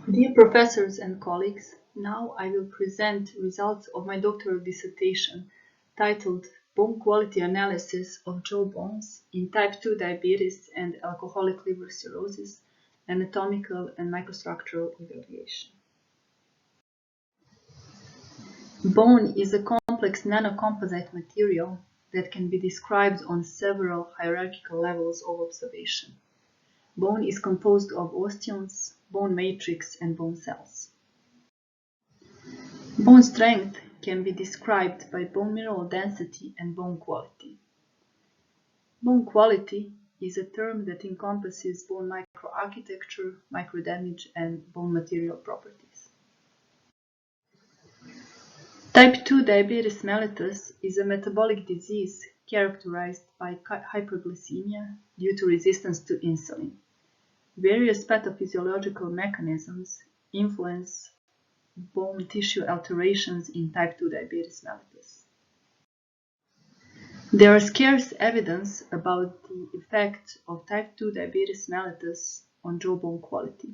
Dear professors and colleagues, now I will present results of my doctoral dissertation titled Bone Quality Analysis of Jaw Bones in Type 2 Diabetes and Alcoholic Liver Cirrhosis, Anatomical and Microstructural Evaluation. Bone is a complex nanocomposite material that can be described on several hierarchical levels of observation. Bone is composed of osteons, bone matrix, and bone cells. Bone strength can be described by bone mineral density and bone quality. Bone quality is a term that encompasses bone microarchitecture, microdamage, and bone material properties. Type 2 diabetes mellitus is a metabolic disease characterized by hyperglycemia due to resistance to insulin. Various pathophysiological mechanisms influence bone tissue alterations in type 2 diabetes mellitus. There is scarce evidence about the effect of type 2 diabetes mellitus on jawbone quality.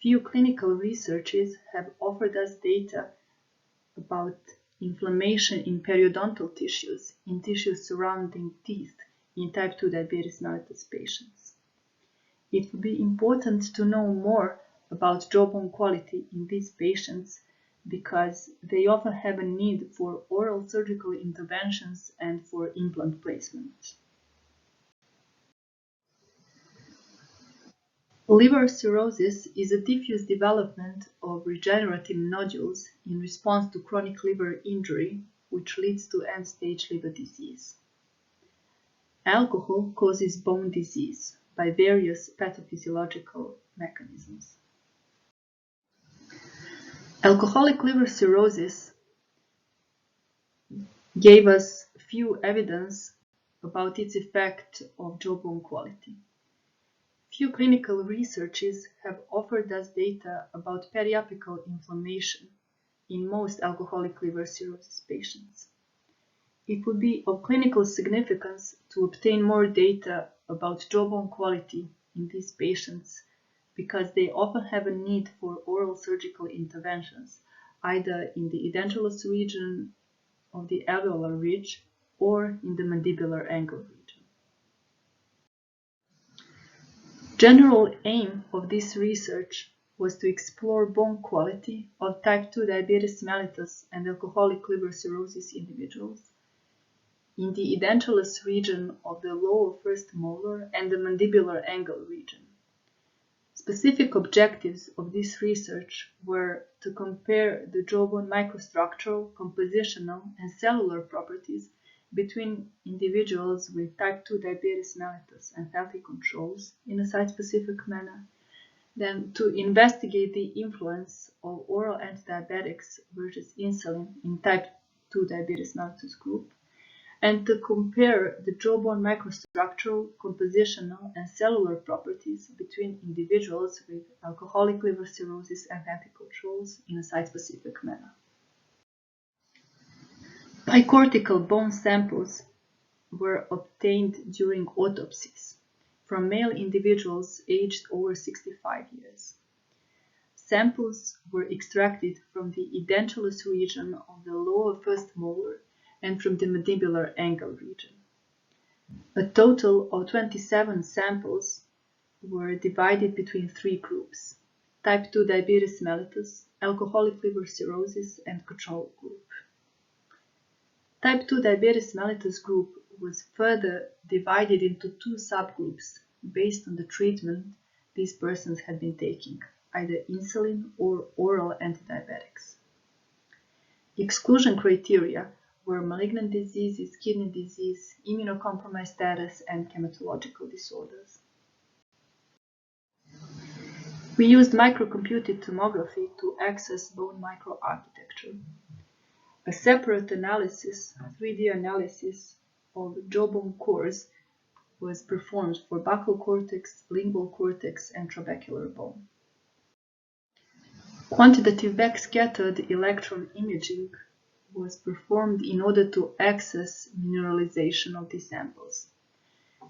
Few clinical researches have offered us data about inflammation in periodontal tissues, in tissues surrounding teeth, in type 2 diabetes mellitus patients. It would be important to know more about jawbone quality in these patients because they often have a need for oral surgical interventions and for implant placement. Liver cirrhosis is a diffuse development of regenerative nodules in response to chronic liver injury, which leads to end-stage liver disease. Alcohol causes bone disease by various pathophysiological mechanisms. Alcoholic liver cirrhosis gave us few evidence about its effect of jawbone quality. Few clinical researches have offered us data about periapical inflammation in most alcoholic liver cirrhosis patients. It would be of clinical significance to obtain more data about jawbone quality in these patients because they often have a need for oral surgical interventions, either in the edentulous region of the alveolar ridge or in the mandibular angle region. General aim of this research was to explore bone quality of type 2 diabetes mellitus and alcoholic liver cirrhosis individuals in the edentulous region of the lower first molar and the mandibular angle region. Specific objectives of this research were to compare the jawbone microstructural, compositional, and cellular properties between individuals with type 2 diabetes mellitus and healthy controls in a site-specific manner, then to investigate the influence of oral antidiabetics versus insulin in type 2 diabetes mellitus group, and to compare the jawbone microstructural, compositional, and cellular properties between individuals with alcoholic liver cirrhosis and healthy controls in a site-specific manner. Bicortical bone samples were obtained during autopsies from male individuals aged over 65 years. Samples were extracted from the edentulous region of the lower first molar and from the mandibular angle region. A total of 27 samples were divided between three groups: type 2 diabetes mellitus, alcoholic liver cirrhosis, and control group. Type 2 diabetes mellitus group was further divided into two subgroups based on the treatment these persons had been taking, either insulin or oral antidiabetics. Exclusion criteria were malignant diseases, kidney disease, immunocompromised status, and hematological disorders. We used microcomputed tomography to access bone microarchitecture. A separate analysis, 3D analysis of jawbone cores was performed for buccal cortex, lingual cortex, and trabecular bone. Quantitative backscattered electron imaging was performed in order to access mineralization of the samples.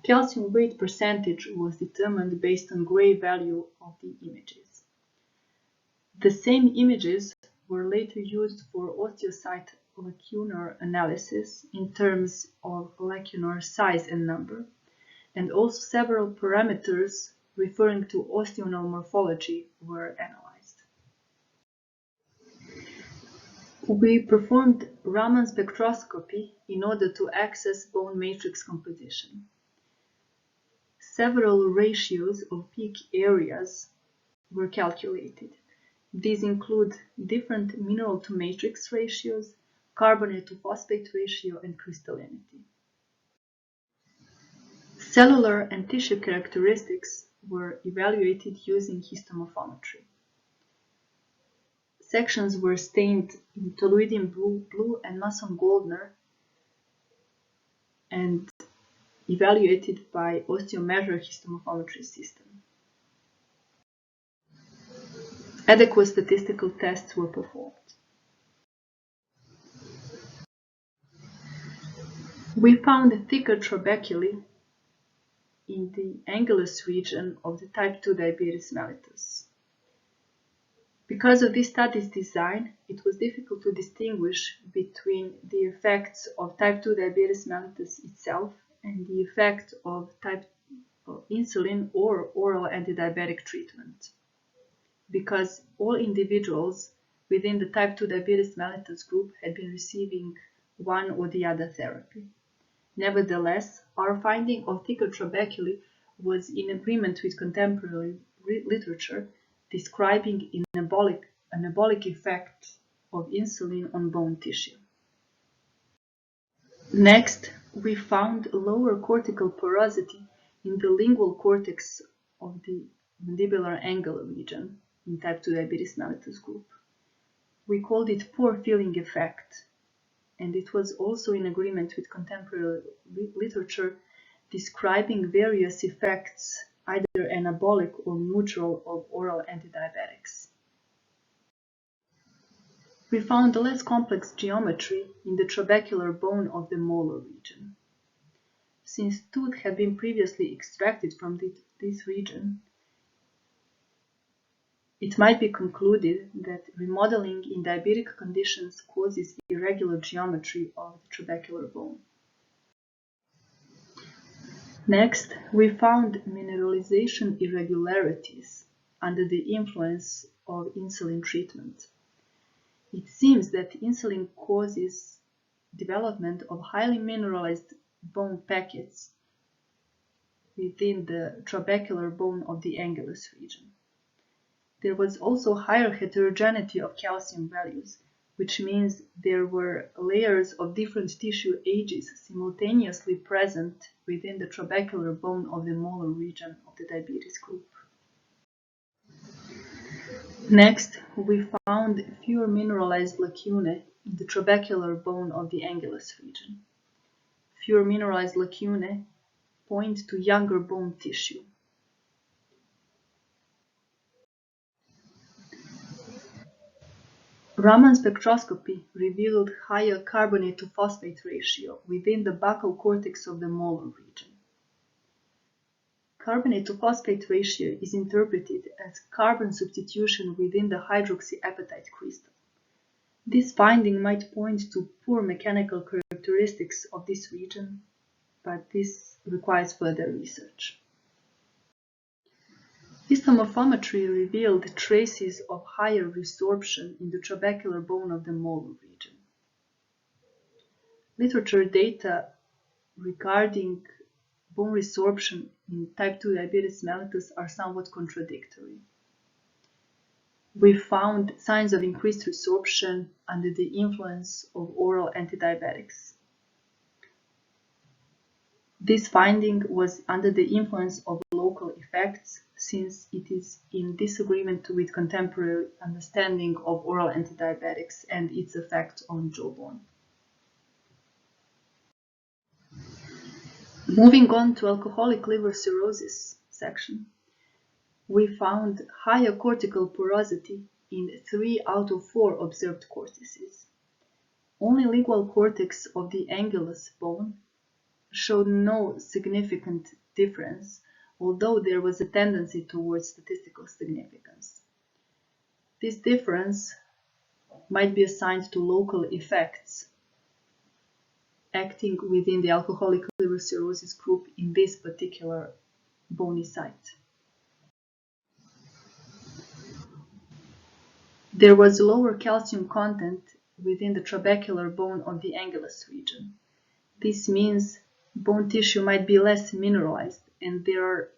Calcium weight percentage was determined based on gray value of the images. The same images were later used for osteocyte lacunar analysis in terms of lacunar size and number, and also several parameters referring to osteonal morphology were analyzed. We performed Raman spectroscopy in order to access bone matrix composition. Several ratios of peak areas were calculated. These include different mineral to matrix ratios, carbonate to phosphate ratio, and crystallinity. Cellular and tissue characteristics were evaluated using histomorphometry. Sections were stained in toluidine blue and Masson Goldner and evaluated by osteomeasure histomorphometry system. Adequate statistical tests were performed. We found thicker trabeculae in the angulus region of the type 2 diabetes mellitus. Because of this study's design, it was difficult to distinguish between the effects of type 2 diabetes mellitus itself and the effect of insulin or oral antidiabetic treatment, because all individuals within the type 2 diabetes mellitus group had been receiving one or the other therapy. Nevertheless, our finding of thicker trabeculae was in agreement with contemporary literature describing an anabolic effect of insulin on bone tissue. Next, we found lower cortical porosity in the lingual cortex of the mandibular angular region in type 2 diabetes mellitus group. We called it pore filling effect, and it was also in agreement with contemporary literature describing various effects, either anabolic or neutral, of oral antidiabetics. We found a less complex geometry in the trabecular bone of the molar region. Since tooth had been previously extracted from this region, it might be concluded that remodeling in diabetic conditions causes irregular geometry of the trabecular bone. Next, we found mineralization irregularities under the influence of insulin treatment. It seems that insulin causes development of highly mineralized bone packets within the trabecular bone of the angulus region. There was also higher heterogeneity of calcium values, which means there were layers of different tissue ages simultaneously present within the trabecular bone of the molar region of the diabetes group. Next, we found fewer mineralized lacunae in the trabecular bone of the angulus region. Fewer mineralized lacunae point to younger bone tissue. Raman spectroscopy revealed higher carbonate-to-phosphate ratio within the buccal cortex of the molar region. Carbonate-to-phosphate ratio is interpreted as carbon substitution within the hydroxyapatite crystal. This finding might point to poor mechanical characteristics of this region, but this requires further research. Histomorphometry revealed traces of higher resorption in the trabecular bone of the molar region. Literature data regarding bone resorption in type 2 diabetes mellitus are somewhat contradictory. We found signs of increased resorption under the influence of oral antidiabetics. This finding was under the influence of local effects, since it is in disagreement with contemporary understanding of oral antidiabetics and its effect on jawbone. Moving on to alcoholic liver cirrhosis section, we found higher cortical porosity in 3 out of 4 observed cortices. Only lingual cortex of the angulus bone showed no significant difference, although there was a tendency towards statistical significance. This difference might be assigned to local effects acting within the alcoholic liver cirrhosis group in this particular bony site. There was lower calcium content within the trabecular bone of the angulus region. This means bone tissue might be less mineralized, and there are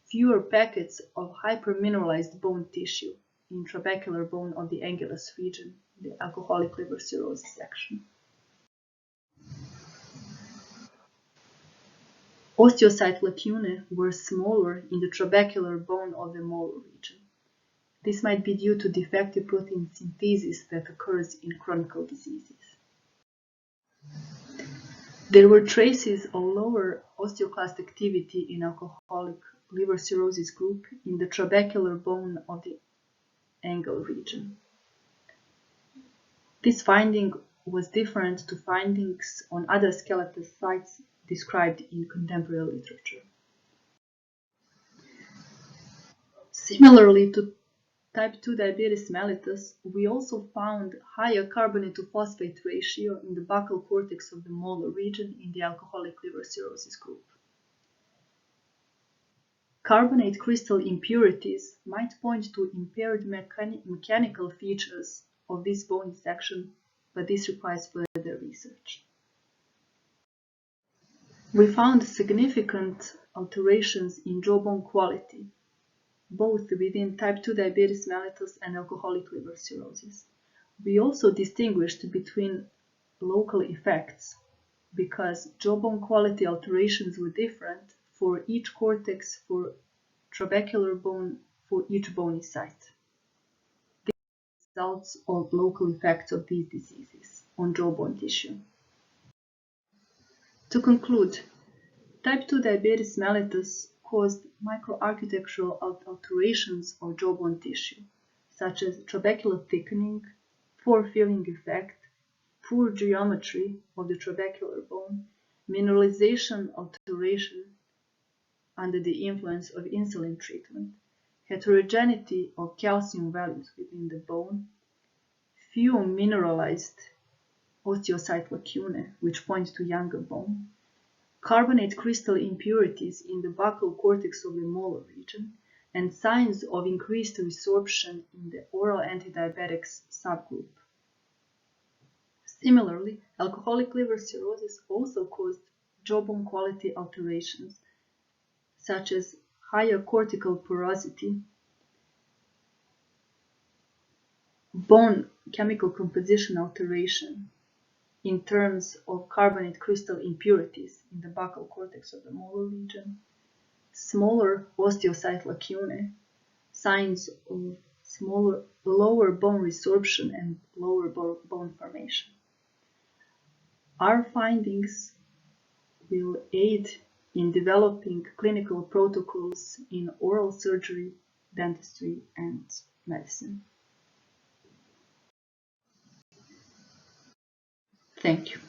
fewer packets of hypermineralized bone tissue in trabecular bone of the angulus region, the alcoholic liver cirrhosis section. Osteocyte lacunae were smaller in the trabecular bone of the molar region. This might be due to defective protein synthesis that occurs in chronic diseases. There were traces of lower osteoclast activity in alcoholic liver cirrhosis group in the trabecular bone of the angle region. This finding was different to findings on other skeletal sites described in contemporary literature. Similarly to type 2 diabetes mellitus, we also found higher carbonate-to-phosphate ratio in the buccal cortex of the molar region in the alcoholic liver cirrhosis group. Carbonate crystal impurities might point to impaired mechanical features of this bony section, but this requires further research. We found significant alterations in jawbone quality, both within type 2 diabetes mellitus and alcoholic liver cirrhosis. We also distinguished between local effects because jawbone quality alterations were different for each cortex, for trabecular bone, for each bony site. These are results of local effects of these diseases on jawbone tissue. To conclude, type 2 diabetes mellitus caused microarchitectural alterations of jawbone tissue, such as trabecular thickening, poor filling effect, poor geometry of the trabecular bone, mineralization alteration under the influence of insulin treatment, heterogeneity of calcium values within the bone, few mineralized osteocyte lacunae, which point to younger bone, carbonate crystal impurities in the buccal cortex of the molar region, and signs of increased resorption in the oral antidiabetics subgroup. Similarly, alcoholic liver cirrhosis also caused jawbone quality alterations, such as higher cortical porosity, bone chemical composition alteration in terms of carbonate crystal impurities in the buccal cortex of the molar region, smaller osteocyte lacunae, signs of lower bone resorption and lower bone formation. Our findings will aid in developing clinical protocols in oral surgery, dentistry, and medicine. Thank you.